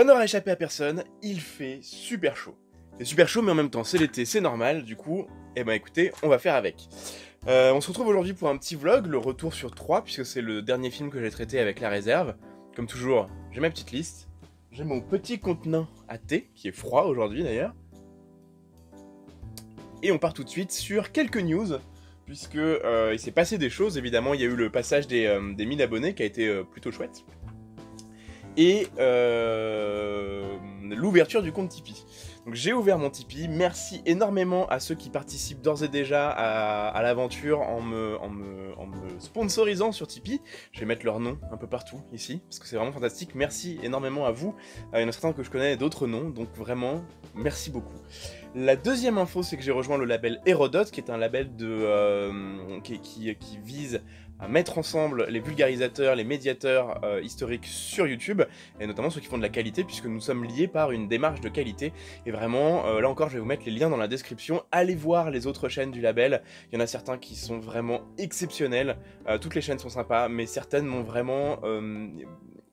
Ça n'aura échappé à personne, il fait super chaud. C'est super chaud, mais en même temps, c'est l'été, c'est normal, du coup, eh ben écoutez, on va faire avec. On se retrouve aujourd'hui pour un petit vlog, le retour sur 3, puisque c'est le dernier film que j'ai traité avec La Réserve. Comme toujours, j'ai ma petite liste, j'ai mon petit contenant à thé, qui est froid aujourd'hui d'ailleurs. Et on part tout de suite sur quelques news, puisque il s'est passé des choses, évidemment, il y a eu le passage des 1000 abonnés, qui a été plutôt chouette. Et l'ouverture du compte Tipeee. Donc j'ai ouvert mon Tipeee, merci énormément à ceux qui participent d'ores et déjà à l'aventure en me sponsorisant sur Tipeee. Je vais mettre leur nom un peu partout ici, parce que c'est vraiment fantastique. Merci énormément à vous. Il y en a certains que je connais, d'autres non, donc vraiment, merci beaucoup. La deuxième info, c'est que j'ai rejoint le label Hérodote, qui est un label qui vise à mettre ensemble les vulgarisateurs, les médiateurs historiques sur YouTube, et notamment ceux qui font de la qualité, puisque nous sommes liés par une démarche de qualité. Et vraiment, là encore, je vais vous mettre les liens dans la description. Allez voir les autres chaînes du label. Il y en a certains qui sont vraiment exceptionnels. Toutes les chaînes sont sympas, mais certaines m'ont vraiment...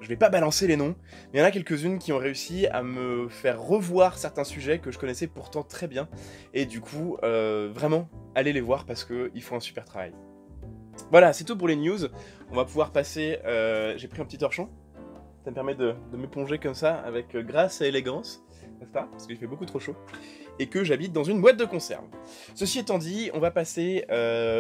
je vais pas balancer les noms, mais il y en a quelques-unes qui ont réussi à me faire revoir certains sujets que je connaissais pourtant très bien. Et du coup, vraiment, allez les voir parce qu'ils font un super travail. Voilà, c'est tout pour les news. On va pouvoir passer... j'ai pris un petit torchon. Ça me permet de m'éponger comme ça, avec grâce et élégance, n'est-ce pas? Parce qu'il fait beaucoup trop chaud. Et que j'habite dans une boîte de conserve. Ceci étant dit, on va passer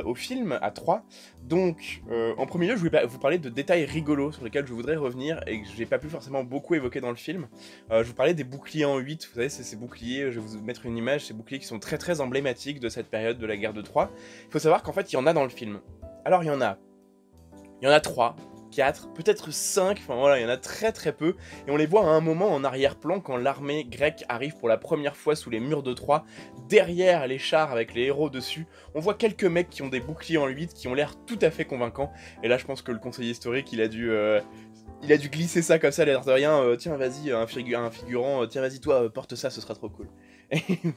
au film à 3. Donc, en premier lieu, je vais vous parler de détails rigolos sur lesquels je voudrais revenir et que j'ai pas pu forcément beaucoup évoquer dans le film. Je vous parlais des boucliers en 8, vous savez, c'est ces boucliers, je vais vous mettre une image, ces boucliers qui sont très très emblématiques de cette période de la guerre de Troie. Il faut savoir qu'en fait, il y en a dans le film. Alors, il y en a 3. 4, peut-être 5, enfin voilà, il y en a très très peu, et on les voit à un moment en arrière-plan quand l'armée grecque arrive pour la première fois sous les murs de Troie, derrière les chars avec les héros dessus, on voit quelques mecs qui ont des boucliers en 8 qui ont l'air tout à fait convaincants, et là je pense que le conseiller historique il a dû glisser ça comme ça, l'air de rien, tiens vas-y, un figurant, tiens vas-y toi, porte ça, ce sera trop cool.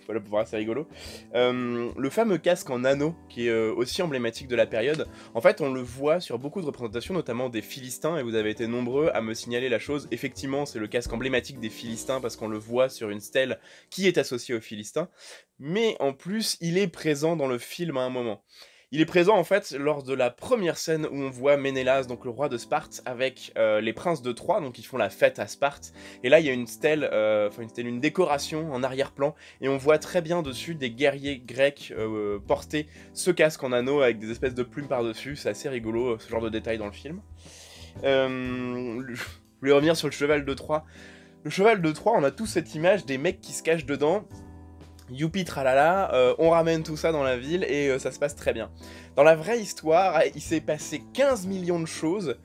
Voilà, pour voir, c'est rigolo. Le fameux casque en anneau, qui est aussi emblématique de la période, en fait, on le voit sur beaucoup de représentations, notamment des Philistins, et vous avez été nombreux à me signaler la chose. Effectivement, c'est le casque emblématique des Philistins, parce qu'on le voit sur une stèle qui est associée aux Philistins, mais en plus, il est présent dans le film à un moment. Il est présent en fait lors de la première scène où on voit Ménélas, donc le roi de Sparte, avec les princes de Troie, donc ils font la fête à Sparte. Et là il y a une stèle, une décoration en arrière-plan, et on voit très bien dessus des guerriers grecs porter ce casque en anneau avec des espèces de plumes par-dessus. C'est assez rigolo ce genre de détail dans le film. Je voulais revenir sur le cheval de Troie. Le cheval de Troie, on a tous cette image des mecs qui se cachent dedans. Youpi tralala, on ramène tout ça dans la ville et ça se passe très bien. Dans la vraie histoire, il s'est passé 15 millions de choses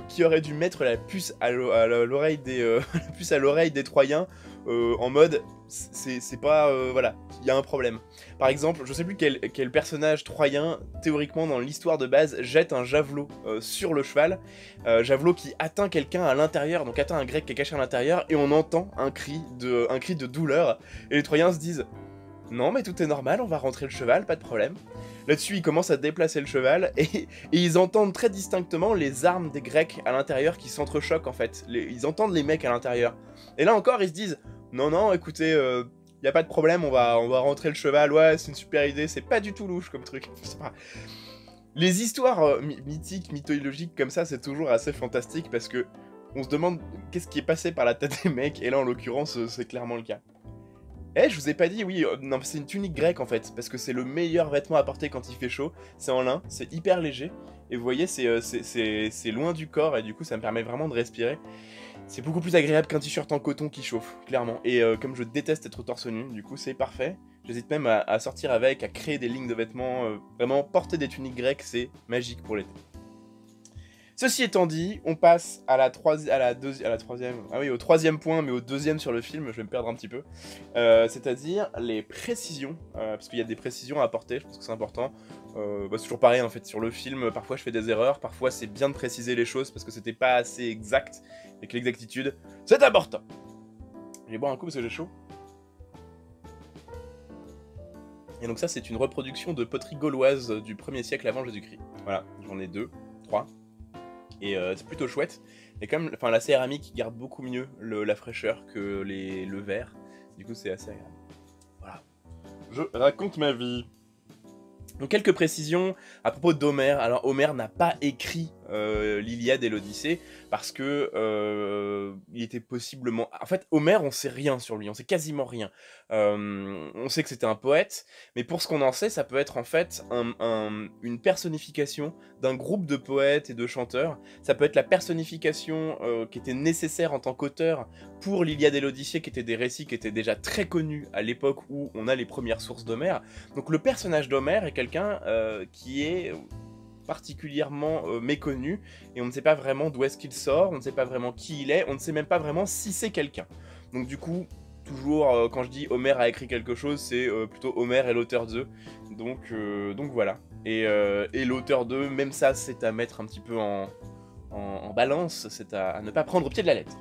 qui auraient dû mettre la puce à l'oreille des Troyens en mode c'est pas voilà, il y a un problème. Par exemple, je sais plus quel personnage troyen théoriquement dans l'histoire de base jette un javelot sur le cheval, javelot qui atteint quelqu'un à l'intérieur, donc atteint un grec qui est caché à l'intérieur, et on entend un cri de douleur, et les Troyens se disent non mais tout est normal, on va rentrer le cheval, pas de problème. Là-dessus, ils commencent à déplacer le cheval, et ils entendent très distinctement les armes des Grecs à l'intérieur qui s'entrechoquent en fait. Ils entendent les mecs à l'intérieur. Et là encore, ils se disent non, non, écoutez, y a pas de problème, on va rentrer le cheval, ouais, c'est une super idée, c'est pas du tout louche comme truc. Les histoires mythiques, mythologiques comme ça, c'est toujours assez fantastique parce que on se demande qu'est-ce qui est passé par la tête des mecs, et là en l'occurrence, c'est clairement le cas. Eh, je vous ai pas dit, oui, non, c'est une tunique grecque en fait, parce que c'est le meilleur vêtement à porter quand il fait chaud, c'est en lin, c'est hyper léger, et vous voyez, c'est loin du corps, et du coup ça me permet vraiment de respirer. C'est beaucoup plus agréable qu'un t-shirt en coton qui chauffe, clairement, et comme je déteste être torse nu, du coup c'est parfait. J'hésite même à sortir avec, à créer des lignes de vêtements, vraiment porter des tuniques grecques, c'est magique pour l'été. Ceci étant dit, on passe à au troisième point, mais au deuxième sur le film, je vais me perdre un petit peu. C'est-à-dire les précisions, parce qu'il y a des précisions à apporter, je pense que c'est important. C'est toujours pareil en fait, sur le film, parfois je fais des erreurs, parfois c'est bien de préciser les choses parce que c'était pas assez exact, et que l'exactitude, c'est important. Je vais boire un coup parce que j'ai chaud. Et donc ça, c'est une reproduction de poterie gauloise du 1er siècle avant Jésus-Christ. Voilà, j'en ai 2, 3... Et c'est plutôt chouette. Et comme enfin, la céramique garde beaucoup mieux la fraîcheur que le verre, du coup c'est assez agréable. Voilà. Je raconte ma vie. Donc quelques précisions à propos d'Homère. Alors Homère n'a pas écrit l'Iliade et l'Odyssée parce que il était possiblement... En fait, Homère, on sait rien sur lui, on sait quasiment rien. On sait que c'était un poète, mais pour ce qu'on en sait, ça peut être en fait une personnification d'un groupe de poètes et de chanteurs. Ça peut être la personnification qui était nécessaire en tant qu'auteur pour l'Iliade et l'Odyssée, qui étaient des récits qui étaient déjà très connus à l'époque où on a les premières sources d'Homère. Donc le personnage d'Homère est quelqu'un qui est particulièrement méconnu, et on ne sait pas vraiment d'où est-ce qu'il sort, on ne sait pas vraiment qui il est, on ne sait même pas vraiment si c'est quelqu'un. Donc du coup, toujours quand je dis Homère a écrit quelque chose, c'est plutôt Homère est l'auteur d'eux. Donc voilà. Et l'auteur d'eux, même ça, c'est à mettre un petit peu en balance, c'est à ne pas prendre au pied de la lettre.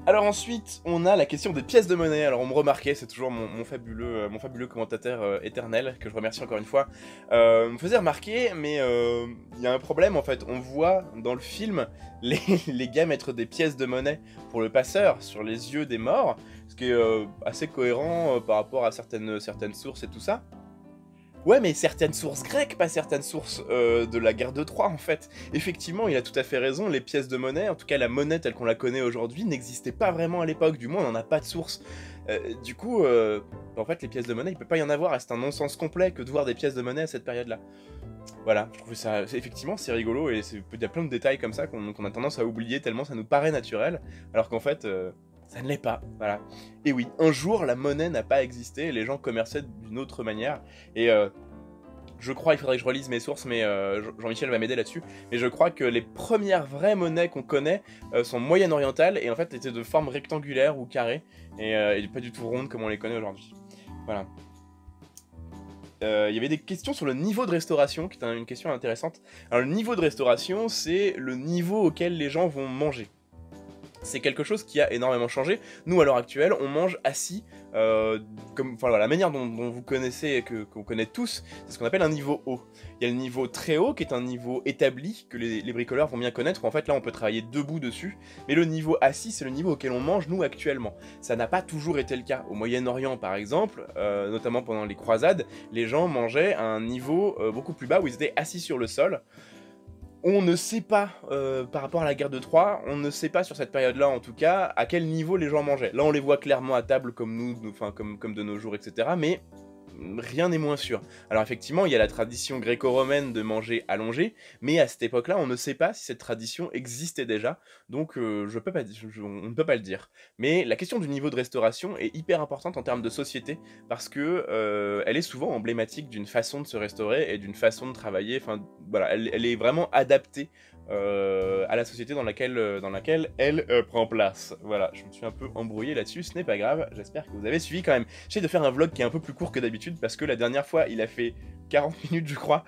Alors ensuite, on a la question des pièces de monnaie. Alors on me remarquait, c'est toujours mon fabuleux commentateur éternel, que je remercie encore une fois, me faisait remarquer, mais il y a un problème en fait. On voit dans le film les gars mettre des pièces de monnaie pour le passeur sur les yeux des morts, ce qui est assez cohérent par rapport à certaines sources et tout ça. Ouais, mais certaines sources grecques, pas certaines sources de la guerre de Troie, en fait. Effectivement, il a tout à fait raison, les pièces de monnaie, en tout cas la monnaie telle qu'on la connaît aujourd'hui, n'existait pas vraiment à l'époque, du moins on n'en a pas de source. Du coup, en fait, les pièces de monnaie, il peut pas y en avoir, et c'est un non-sens complet que de voir des pièces de monnaie à cette période-là. Voilà, je trouve ça... Effectivement, c'est rigolo, et il y a plein de détails comme ça qu'on a tendance à oublier tellement ça nous paraît naturel, alors qu'en fait... ça ne l'est pas, voilà. Et oui, un jour, la monnaie n'a pas existé, et les gens commerçaient d'une autre manière, et je crois, il faudrait que je relise mes sources, mais Jean-Michel va m'aider là-dessus, mais je crois que les premières vraies monnaies qu'on connaît sont moyen-orientales, et en fait étaient de forme rectangulaire ou carrée, et pas du tout ronde comme on les connaît aujourd'hui. Voilà. Il y avait des questions sur le niveau de restauration, qui est une question intéressante. Alors le niveau de restauration, c'est le niveau auquel les gens vont manger. C'est quelque chose qui a énormément changé. Nous, à l'heure actuelle, on mange assis, enfin voilà, la manière dont vous connaissez, qu'on connaît tous, c'est ce qu'on appelle un niveau haut. Il y a le niveau très haut, qui est un niveau établi, que les bricoleurs vont bien connaître, où en fait là on peut travailler debout dessus, mais le niveau assis, c'est le niveau auquel on mange, nous, actuellement. Ça n'a pas toujours été le cas. Au Moyen-Orient, par exemple, notamment pendant les croisades, les gens mangeaient à un niveau beaucoup plus bas, où ils étaient assis sur le sol. On ne sait pas, par rapport à la guerre de Troie, on ne sait pas sur cette période-là en tout cas, à quel niveau les gens mangeaient. Là on les voit clairement à table comme nous, enfin comme de nos jours, etc. Mais rien n'est moins sûr. Alors effectivement, il y a la tradition gréco-romaine de manger allongé, mais à cette époque-là, on ne sait pas si cette tradition existait déjà, donc on ne peut pas le dire. Mais la question du niveau de restauration est hyper importante en termes de société, parce que elle est souvent emblématique d'une façon de se restaurer et d'une façon de travailler, enfin voilà, elle est vraiment adaptée à la société dans laquelle elle prend place. Voilà, je me suis un peu embrouillé là-dessus, ce n'est pas grave, j'espère que vous avez suivi quand même. J'essaie de faire un vlog qui est un peu plus court que d'habitude, parce que la dernière fois, il a fait 40 minutes, je crois.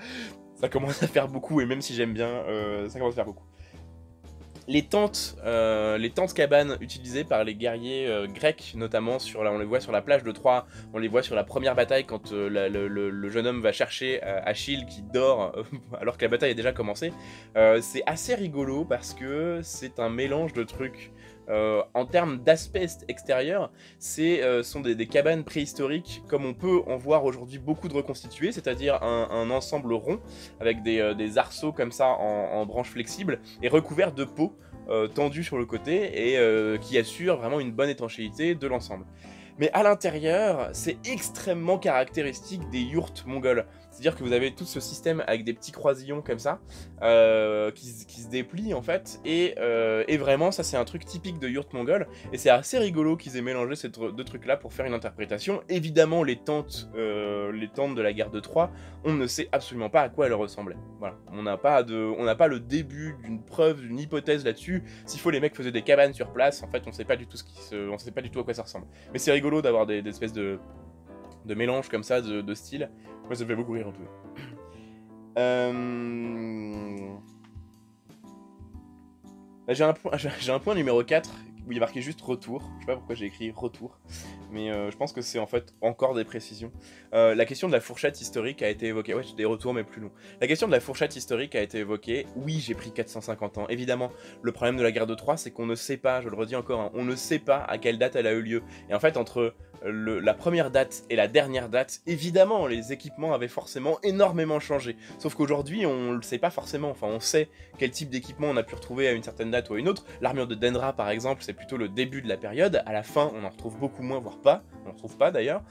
Ça commence à faire beaucoup, et même si j'aime bien, ça commence à faire beaucoup. Les tentes cabanes utilisées par les guerriers grecs, notamment, on les voit sur la plage de Troie, on les voit sur la première bataille quand le jeune homme va chercher Achille qui dort alors que la bataille est déjà commencée. C'est assez rigolo parce que c'est un mélange de trucs. En termes d'aspect extérieur, sont des cabanes préhistoriques comme on peut en voir aujourd'hui beaucoup de reconstituées, c'est-à-dire un ensemble rond avec des arceaux comme ça en branches flexibles et recouverts de peau tendue sur le côté et qui assure vraiment une bonne étanchéité de l'ensemble. Mais à l'intérieur, c'est extrêmement caractéristique des yourtes mongoles. C'est-à-dire que vous avez tout ce système avec des petits croisillons comme ça, qui se déplient en fait, et vraiment ça c'est un truc typique de yourte mongole, et c'est assez rigolo qu'ils aient mélangé ces deux trucs-là pour faire une interprétation. Évidemment les tentes de la guerre de Troie, on ne sait absolument pas à quoi elles ressemblaient. Voilà, on n'a pas le début d'une preuve, d'une hypothèse là-dessus. S'il faut, les mecs faisaient des cabanes sur place, en fait on sait pas du tout on sait pas du tout à quoi ça ressemble. Mais c'est rigolo d'avoir des espèces de mélange comme ça de style. Moi ça me fait beaucoup rire en tout cas. Là, j'ai un point numéro 4 où il y a marqué juste retour. Je sais pas pourquoi j'ai écrit retour, mais je pense que c'est en fait encore des précisions. La question de la fourchette historique a été évoquée. Ouais, j'ai des retours mais plus longs. La question de la fourchette historique a été évoquée. Oui, j'ai pris 450 ans. Évidemment, le problème de la guerre de Troie, c'est qu'on ne sait pas, je le redis encore, hein, on ne sait pas à quelle date elle a eu lieu. Et en fait, entre la première date et la dernière date, évidemment, les équipements avaient forcément énormément changé. Sauf qu'aujourd'hui, on le sait pas forcément. Enfin, on sait quel type d'équipement on a pu retrouver à une certaine date ou à une autre. L'armure de Denra, par exemple, c'est plutôt le début de la période. À la fin, on en retrouve beaucoup moins, voire pas. On en retrouve pas d'ailleurs.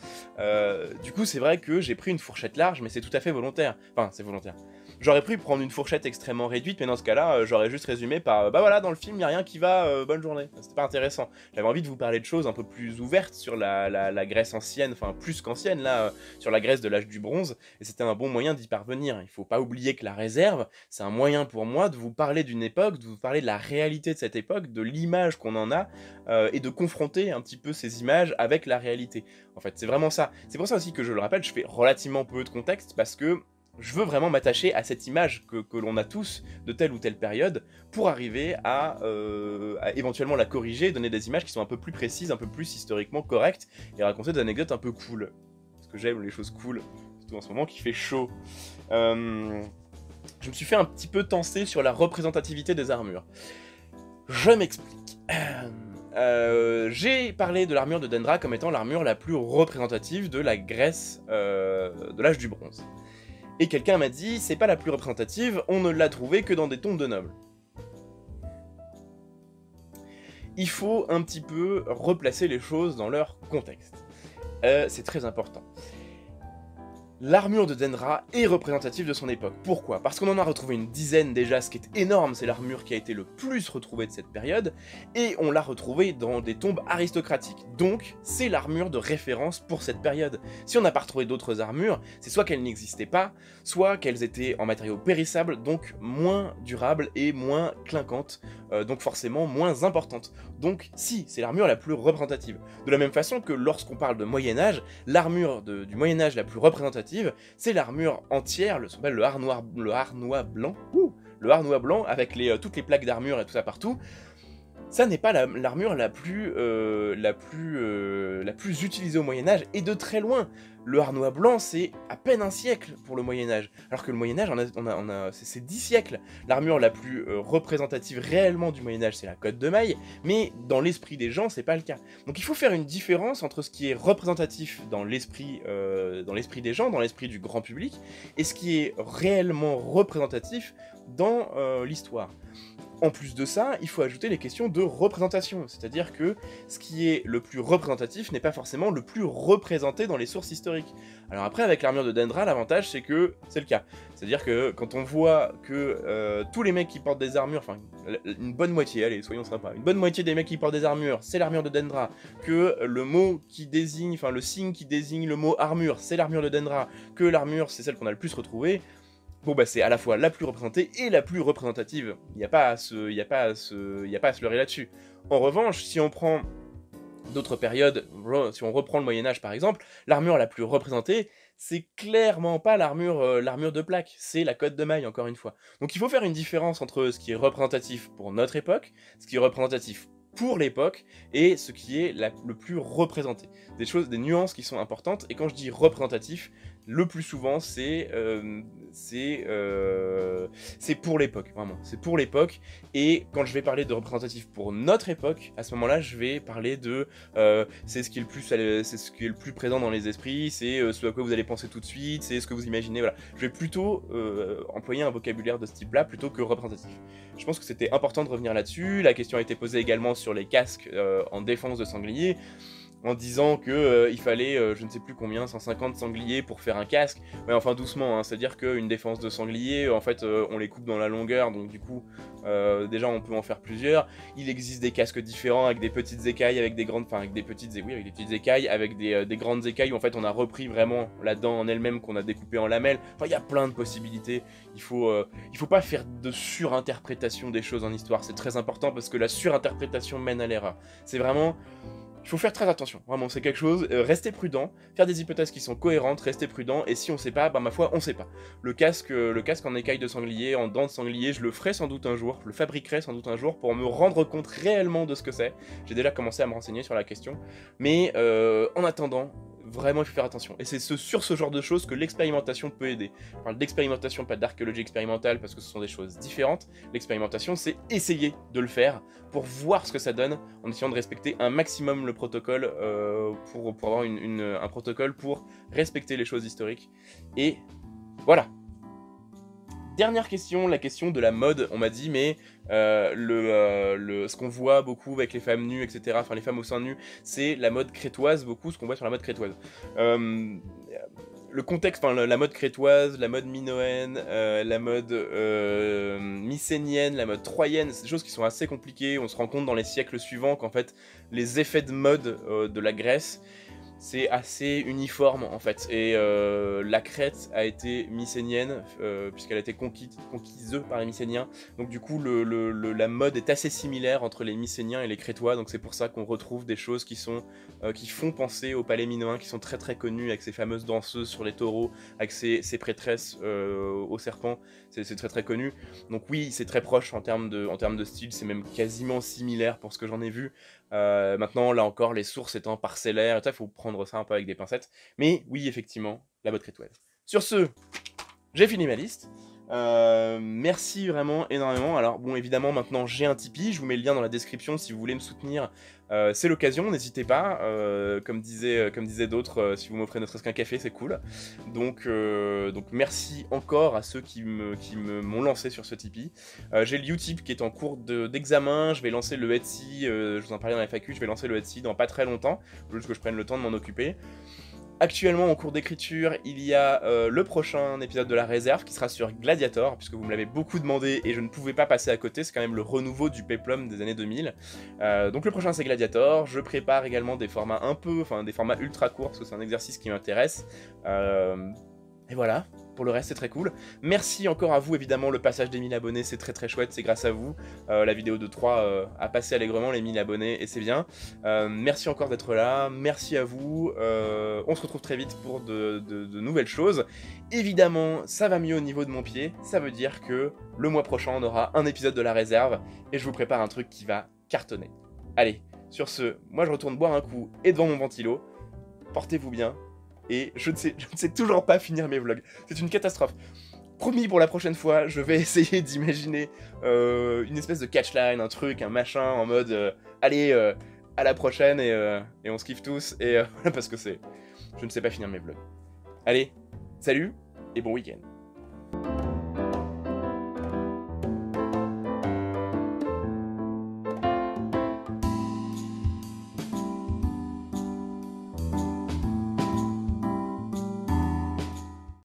Du coup, c'est vrai que j'ai pris une fourchette large, mais c'est tout à fait volontaire. Enfin, c'est volontaire. J'aurais pu prendre une fourchette extrêmement réduite, mais dans ce cas-là, j'aurais juste résumé par bah voilà, dans le film, il n'y a rien qui va, bonne journée. C'était pas intéressant. J'avais envie de vous parler de choses un peu plus ouvertes sur la Grèce ancienne, enfin plus qu'ancienne, là, sur la Grèce de l'âge du bronze, et c'était un bon moyen d'y parvenir. Il faut pas oublier que la réserve, c'est un moyen pour moi de vous parler d'une époque, de vous parler de la réalité de cette époque, de l'image qu'on en a, et de confronter un petit peu ces images avec la réalité. En fait, c'est vraiment ça. C'est pour ça aussi que je le rappelle, je fais relativement peu de contexte, parce que je veux vraiment m'attacher à cette image que l'on a tous de telle ou telle période pour arriver à éventuellement la corriger, donner des images qui sont un peu plus précises, un peu plus historiquement correctes et raconter des anecdotes un peu cool. Parce que j'aime les choses cool, surtout en ce moment qu'il fait chaud. Je me suis fait un petit peu tenser sur la représentativité des armures. Je m'explique. J'ai parlé de l'armure de Denra comme étant l'armure la plus représentative de la Grèce de l'âge du bronze. Et quelqu'un m'a dit, c'est pas la plus représentative, on ne l'a trouvée que dans des tombes de nobles. Il faut un petit peu replacer les choses dans leur contexte. C'est très important. L'armure de Denra est représentative de son époque. Pourquoi? Parce qu'on en a retrouvé une dizaine déjà, ce qui est énorme, c'est l'armure qui a été le plus retrouvée de cette période, et on l'a retrouvée dans des tombes aristocratiques. Donc, c'est l'armure de référence pour cette période. Si on n'a pas retrouvé d'autres armures, c'est soit qu'elles n'existaient pas, soit qu'elles étaient en matériaux périssables, donc moins durables et moins clinquantes, donc forcément moins importantes. Donc, si, c'est l'armure la plus représentative. De la même façon que lorsqu'on parle de Moyen-Âge, l'armure du Moyen-Âge la plus représentative, c'est l'armure entière, ce qu'on appelle le harnois blanc, le harnois blanc avec toutes les plaques d'armure et tout ça partout. Ça n'est pas l'armure la plus utilisée au Moyen-Âge, et de très loin. Le harnois blanc, c'est à peine un siècle pour le Moyen-Âge, alors que le Moyen-Âge, c'est 10 siècles. L'armure la plus représentative réellement du Moyen-Âge, c'est la cotte de maille, mais dans l'esprit des gens, c'est pas le cas. Donc il faut faire une différence entre ce qui est représentatif dans l'esprit des gens, dans l'esprit du grand public, et ce qui est réellement représentatif dans l'histoire. En plus de ça, il faut ajouter les questions de représentation, c'est-à-dire que ce qui est le plus représentatif n'est pas forcément le plus représenté dans les sources historiques. Alors après, avec l'armure de Denra, l'avantage c'est que c'est le cas. C'est-à-dire que quand on voit que tous les mecs qui portent des armures, enfin une bonne moitié, allez, soyons sympas, une bonne moitié des mecs qui portent des armures, c'est l'armure de Denra, que le mot qui désigne, enfin le signe qui désigne le mot armure, c'est l'armure de Denra, que l'armure c'est celle qu'on a le plus retrouvée, bon bah c'est à la fois la plus représentée et la plus représentative. Il n'y a pas à se leurrer là-dessus. En revanche, si on prend d'autres périodes, si on reprend le Moyen-Âge par exemple, l'armure la plus représentée, c'est clairement pas l'armure de plaque, c'est la cotte de maille encore une fois. Donc il faut faire une différence entre ce qui est représentatif pour notre époque, ce qui est représentatif pour l'époque, et ce qui est le plus représenté. Des nuances qui sont importantes, et quand je dis représentatif, le plus souvent c'est pour l'époque, vraiment, c'est pour l'époque, et quand je vais parler de représentatif pour notre époque, à ce moment-là, je vais parler de c'est ce qui est le plus présent dans les esprits, c'est ce à quoi vous allez penser tout de suite, c'est ce que vous imaginez, voilà. Je vais plutôt employer un vocabulaire de ce type-là plutôt que représentatif. Je pense que c'était important de revenir là-dessus. La question a été posée également sur les casques en défense de sanglier, en disant que il fallait, je ne sais plus combien, 150 sangliers pour faire un casque. Mais enfin doucement, hein, c'est-à-dire qu'une défense de sanglier, en fait, on les coupe dans la longueur, donc du coup, déjà on peut en faire plusieurs. Il existe des casques différents avec des petites écailles, avec des grandes, enfin avec des petites écailles, avec des grandes écailles où en fait on a repris vraiment la dent en elle-même qu'on a découpée en lamelles. Enfin, il y a plein de possibilités. Il faut pas faire de surinterprétation des choses en histoire. C'est très important parce que la surinterprétation mène à l'erreur. C'est vraiment il faut faire très attention, vraiment, c'est quelque chose, restez prudent, faire des hypothèses qui sont cohérentes, restez prudent, et si on sait pas, bah ma foi, on sait pas. Le casque en écaille de sanglier, en dents de sanglier, je le ferai sans doute un jour, je le fabriquerai sans doute un jour pour me rendre compte réellement de ce que c'est. J'ai déjà commencé à me renseigner sur la question, mais en attendant, vraiment il faut faire attention. Et c'est sur ce genre de choses que l'expérimentation peut aider. Je parle d'expérimentation, pas d'archéologie expérimentale, parce que ce sont des choses différentes. L'expérimentation, c'est essayer de le faire pour voir ce que ça donne, en essayant de respecter un maximum le protocole, pour avoir un protocole pour respecter les choses historiques. Et voilà. Dernière question, la question de la mode. On m'a dit, mais ce qu'on voit beaucoup avec les femmes nues, etc., enfin les femmes au sein nu, c'est la mode crétoise, beaucoup ce qu'on voit sur la mode crétoise. Le contexte, enfin la mode crétoise, la mode minoenne, la mode mycénienne, la mode troyenne, c'est des choses qui sont assez compliquées. On se rend compte dans les siècles suivants qu'en fait, les effets de mode de la Grèce, c'est assez uniforme en fait, et la Crète a été mycénienne, puisqu'elle a été conquise par les Mycéniens, donc du coup la mode est assez similaire entre les Mycéniens et les Crétois, donc c'est pour ça qu'on retrouve des choses qui font penser au palais minoen, qui sont très très connus, avec ces fameuses danseuses sur les taureaux, avec ces prêtresses au serpent, c'est très très connu, donc oui c'est très proche en termes de style, c'est même quasiment similaire pour ce que j'en ai vu. Maintenant, là encore, les sources étant parcellaires, il faut prendre ça un peu avec des pincettes. Mais oui, effectivement, la mode crétoise. Sur ce, j'ai fini ma liste. Merci vraiment énormément. Alors bon, évidemment, maintenant j'ai un Tipeee. Je vous mets le lien dans la description si vous voulez me soutenir. C'est l'occasion, n'hésitez pas. Comme disaient d'autres, si vous m'offrez ne serait-ce qu'un café, c'est cool. Donc merci encore à ceux qui m'ont lancé sur ce Tipeee. J'ai le Utip qui est en cours d'examen. Je vais lancer le Etsy. Je vous en parlais dans la FAQ. Je vais lancer le Etsy dans pas très longtemps. Il faut juste que je prenne le temps de m'en occuper. Actuellement en cours d'écriture, il y a le prochain épisode de la réserve qui sera sur Gladiator, puisque vous me l'avez beaucoup demandé et je ne pouvais pas passer à côté, c'est quand même le renouveau du Peplum des années 2000. Donc le prochain c'est Gladiator, je prépare également des formats des formats ultra courts, parce que c'est un exercice qui m'intéresse. Et voilà, pour le reste c'est très cool. Merci encore à vous, évidemment, le passage des 1000 abonnés, c'est très très chouette, c'est grâce à vous. La vidéo de 3 a passé allègrement les 1000 abonnés et c'est bien. Merci encore d'être là, merci à vous. On se retrouve très vite pour de nouvelles choses. Évidemment, ça va mieux au niveau de mon pied, ça veut dire que le mois prochain on aura un épisode de la réserve et je vous prépare un truc qui va cartonner. Allez, sur ce, moi je retourne boire un coup et devant mon ventilo. Portez-vous bien. Et je ne sais toujours pas finir mes vlogs. C'est une catastrophe. Promis, pour la prochaine fois, je vais essayer d'imaginer une espèce de catchline, un truc, un machin, en mode allez, à la prochaine, et on se kiffe tous, et voilà, parce que je ne sais pas finir mes vlogs. Allez, salut, et bon week-end.